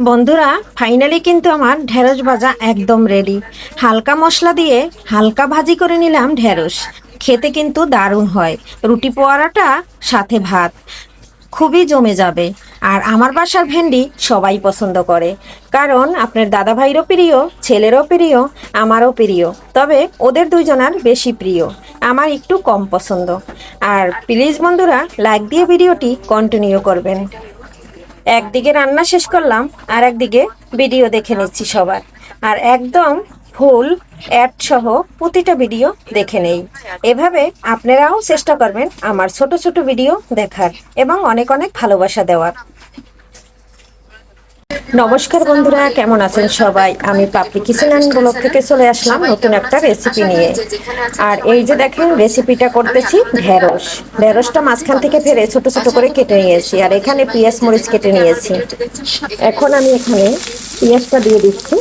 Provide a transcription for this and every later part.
বন্ধুরা, ফাইনালি কিন্তু আমার ঢেঁড়স ভাজা একদম রেডি। হালকা মশলা দিয়ে হালকা ভাজি করে নিলাম ঢেঁড়স। খেতে কিন্তু দারুণ হয়। রুটি পোয়ারাটা সাথে ভাত খুবই জমে যাবে। আর আমার বাসার ভেন্ডি সবাই পছন্দ করে, কারণ আপনার দাদা ভাইরও প্রিয়, ছেলেরও প্রিয়, আমারও প্রিয়। তবে ওদের দুইজনার বেশি প্রিয়, আমার একটু কম পছন্দ। আর প্লিজ বন্ধুরা, লাইক দিয়ে ভিডিওটি কন্টিনিউ করবেন। একদিকে রান্না শেষ করলাম, আর একদিকে ভিডিও দেখে নিচ্ছি সবার। আর একদম ফুল অ্যাড সহ প্রতিটা ভিডিও দেখে নেই। এভাবে আপনারাও চেষ্টা করবেন আমার ছোট ছোট ভিডিও দেখার এবং অনেক অনেক ভালোবাসা দেওয়ার। নমস্কার বন্ধুরা, কেমন আছেন সবাই? আমি পাপড়ি কিচেন অ্যান্ড ব্লগ থেকে চলে আসলাম নতুন একটা রেসিপি নিয়ে। আর এই যে দেখেন, রেসিপিটা করতেছি ঢেঁড়স। ঢেঁড়সটা মাঝখান থেকে ফেলে ছোট ছোট করে কেটে নিয়েছি, আর এখানে পেঁয়াজ মরিচ কেটে নিয়েছি। এখন আমি এখানে পেঁয়াজটা দিয়ে দিচ্ছি।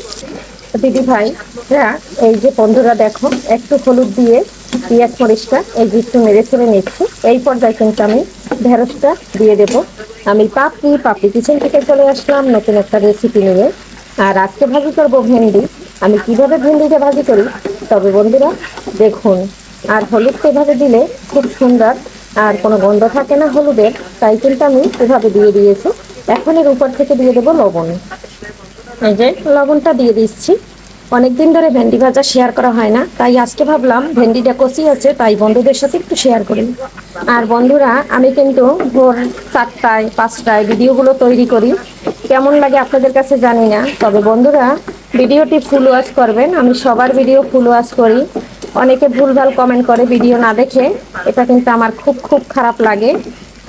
দিদি ভাই, হ্যাঁ, এই যে বন্ধুরা দেখো, একটু হলুদ দিয়ে পেঁয়াজ মরিচটা এই যে একটু নেড়ে ছেড়ে নিচ্ছি। এই পর্যায়ে কিন্তু আমি ঢেঁড়সটা দিয়ে দেবো। আমি পাপড়ি কিচেন থেকে চলে আসলাম নতুন একটা রেসিপি নিয়ে। আর আজকে ভাজি করবো ভেন্ডি। আমি কিভাবে ভেন্ডিটা ভাজি করি তবে বন্ধুরা দেখুন। আর হলুদটা এভাবে দিলে খুব সুন্দর, আর কোনো গন্ধ থাকে না হলুদের, তাই কিন্তু আমি এভাবে দিয়ে দিয়েছি। এখন এর উপর থেকে দিয়ে দেবো লবণ। এই যে লবণটা দিয়ে দিচ্ছি। অনেকদিন ধরে ভেন্ডি ভাজা শেয়ার করা হয় না, তাই আজকে ভাবলাম ভেন্ডিটা কষি আছে, তাই বন্ধুদের সাথে একটু শেয়ার করি। আর বন্ধুরা, আমি কিন্তু ভোর 4টায় 5টায় ভিডিওগুলো তৈরি করি। কেমন লাগে আপনাদের কাছে জানি না, তবে বন্ধুরা ভিডিওটি ফুল ওয়াচ করবেন। আমি সবার ভিডিও ফুল ওয়াচ করি। অনেকে ভুলভাল কমেন্ট করে ভিডিও না দেখে, এটা কিন্তু আমার খুব খুব খারাপ লাগে।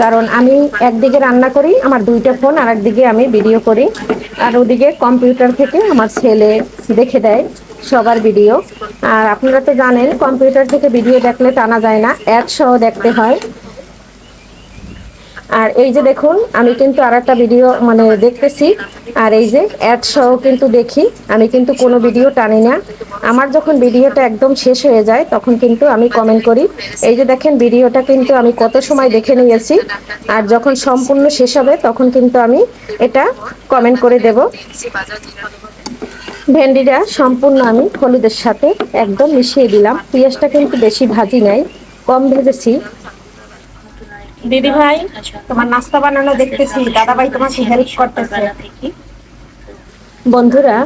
কারণ আমি একদিকে রান্না করি, আমার দুইটা ফোন, আর একদিকে আমি ভিডিও করি। আর ওদিকে কম্পিউটার থেকে আমার ছেলে দেখে দেয় সবার ভিডিও। আর আপনারা তো জানেন, কম্পিউটার থেকে ভিডিও দেখলে টানা যায় না, অ্যাড সহ দেখতে হয়। আর এই যে দেখুন, আমি কিন্তু আর একটা ভিডিও দেখতেছি। আর এই যে অ্যাড সহ কিন্তু দেখি। আমি কিন্তু কোনো ভিডিও টানি না। আমার যখন ভিডিওটা একদম শেষ হয়ে যায় তখন কিন্তু আমি কমেন্ট করি। এই যে দেখেন, ভিডিওটা কিন্তু আমি কত সময় দেখে নিয়েছি। আর যখন সম্পূর্ণ শেষ হবে তখন কিন্তু আমি এটা কমেন্ট করে দেব। ভেন্ডিটা সম্পূর্ণ আমি হলুদের সাথে একদম মিশিয়ে দিলাম। পেঁয়াজটা কিন্তু বেশি ভাজি নাই, কম ভেজেছি। দিদি ভাই, তোমার নাস্তা বানানো দেখতেছি, দাদা ভাই তোমাকে হেল্প করতেছে। বন্ধুরা,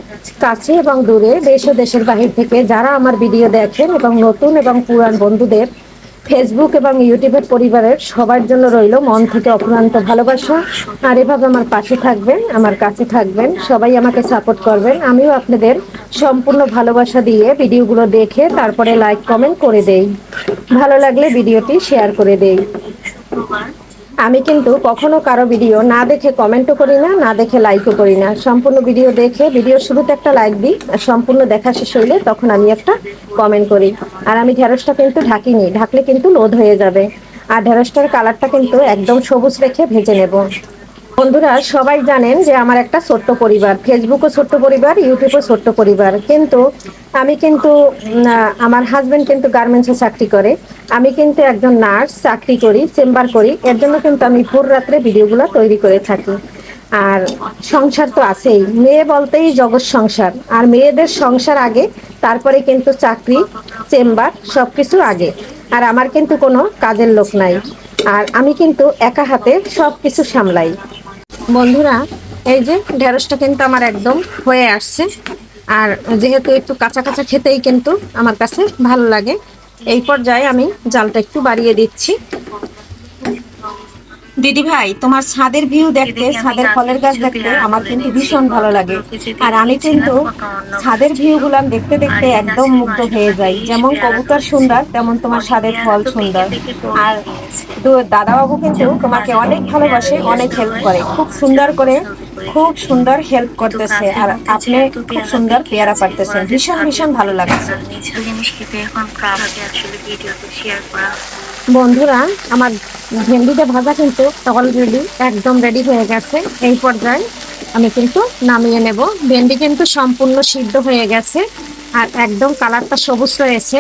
কাছে এবং দূরে, দেশ ও দেশের বাহির থেকে যারা আমার ভিডিও দেখেন, এবং নতুন এবং পুরান বন্ধুদের, ফেসবুক এবং ইউটিউবের পরিবারের সবার জন্য রইল মন থেকে অফুরন্ত ভালোবাসা। আর এভাবে আমার পাশে থাকবেন, আমার কাছে থাকবেন, সবাই আমাকে সাপোর্ট করবেন। আমিও আপনাদের সম্পূর্ণ ভালোবাসা দিয়ে ভিডিওগুলো দেখে তারপরে লাইক কমেন্ট করে দেই। ভালো লাগলে ভিডিওটি শেয়ার করে দেই। আমি কিন্তু কখনো কারো ভিডিও না দেখে কমেন্টও করি না, না দেখে লাইকও করি না। সম্পূর্ণ ভিডিও দেখে ভিডিওর শুরুতে একটা লাইক দিই, আর সম্পূর্ণ দেখা শেষ হইলে তখন আমি একটা কমেন্ট করি। আর আমি ঢেঁড়সটা কিন্তু ঢাকিনি, ঢাকলে কিন্তু লোদ হয়ে যাবে। আর ঢেঁড়সটার কালারটা কিন্তু একদম সবুজ রেখে ভেজে নেব। বন্ধুরা, সবাই জানেন যে আমার একটা ছোট্ট পরিবার, ফেসবুকও ছোট্ট পরিবার, ইউটিউবও ছোট্ট পরিবার। কিন্তু আমি কিন্তু আমার হাজবেন্ড কিন্তু গার্মেন্টসে চাকরি করে। আমি কিন্তু একজন নার্স, চাকরি করি, চেম্বার করি। এর জন্য কিন্তু আমি ভোর রাত্রে ভিডিওগুলো তৈরি করে থাকি। আর সংসার তো আছেই, মেয়ে বলতেই জগৎ সংসার। আর মেয়েদের সংসার আগে, তারপরে কিন্তু চাকরি, চেম্বার সব কিছু আগে। আর আমার কিন্তু কোনো কাজের লোক নাই। আর আমি কিন্তু একা হাতে সব কিছু সামলাই। বন্ধুরা, এই যে ঢেঁড়সটা কিন্তু আমার একদম হয়ে আসছে। আর যেহেতু একটু কাঁচা কাঁচা খেতেই কিন্তু আমার কাছে ভালো লাগে, এই পর্যায়ে আমি জালটা একটু বাড়িয়ে দিচ্ছি। দিদি ভাই, তোমার ছাদের ভিউ দেখতে, ছাদের ফলের গাছ দেখতে আমার কিন্তু ভীষণ ভালো লাগে। আর আমি কিন্তু ছাদের ভিউ গুলান দেখতে দেখতে একদম মুগ্ধ হয়ে যাই। যেমন কবুতর সুন্দর, তেমন তোমার ছাদের ফল সুন্দর। আর দাদাবাবু কিন্তু তোমাকে অনেক ভালোবাসে, অনেক হেল্প করে, খুব সুন্দর করে, খুব সুন্দর হেল্প করতেছে। আর আপনি খুব সুন্দর পেয়ারা পারতেছেন, ভীষণ ভীষণ ভালো লাগছে। বন্ধুরা, আমার ভেন্ডিটা ভাজা কিন্তু অলরেডি একদম রেডি হয়ে গেছে। এই পর্যায়ে আমি কিন্তু নামিয়ে নেব। ভেন্ডি কিন্তু সম্পূর্ণ সিদ্ধ হয়ে গেছে, আর একদম কালারটা সবুজ রয়েছে।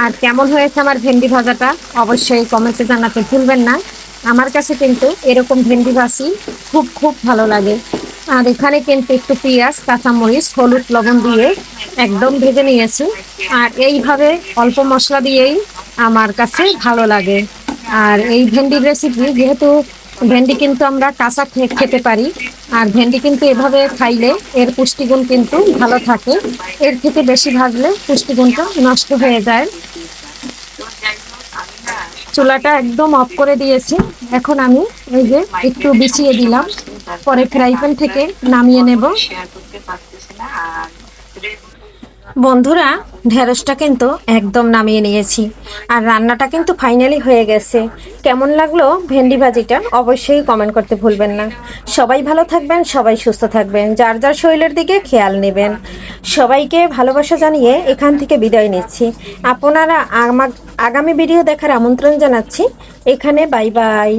আর কেমন হয়েছে আমার ভেন্ডি ভাজাটা অবশ্যই কমেন্টে জানাতে ভুলবেন না। আমার কাছে কিন্তু এরকম ভেন্ডি ভাজি খুব খুব ভালো লাগে। আর এখানে কিন্তু একটু পেঁয়াজ, কাঁচামরিচ, হলুদ, লবণ দিয়ে একদম ভেজে নিয়েছি। আর এইভাবে অল্প মশলা দিয়েই আমার কাছে ভালো লাগে। আর এই ভেন্ডির রেসিপি, যেহেতু ভেন্ডি কিন্তু আমরা কাঁচা খেতে পারি, আর ভেন্ডি কিন্তু এভাবে খাইলে এর পুষ্টিগুণ কিন্তু ভালো থাকে। এর থেকে বেশি ভাজলে পুষ্টিগুণটা নষ্ট হয়ে যায়। চুলাটা একদম অফ করে দিয়েছি। এখন আমি এই যে একটু বিছিয়ে দিলাম, পরে ফ্রাই প্যান থেকে নামিয়ে নেব। বন্ধুরা, ঢেঁড়সটা কিন্তু একদম নামিয়ে নিয়েছি, আর রান্নাটা কিন্তু ফাইনালি হয়ে গেছে। কেমন লাগলো ভেন্ডি ভাজিটা অবশ্যই কমেন্ট করতে ভুলবেন না। সবাই ভালো থাকবেন, সবাই সুস্থ থাকবেন, যার যার শরীরের দিকে খেয়াল নেবেন। সবাইকে ভালোবাসা জানিয়ে এখান থেকে বিদায় নিচ্ছি। আপনারা আগামী ভিডিও দেখার আমন্ত্রণ জানাচ্ছি। এখানে বাই বাই।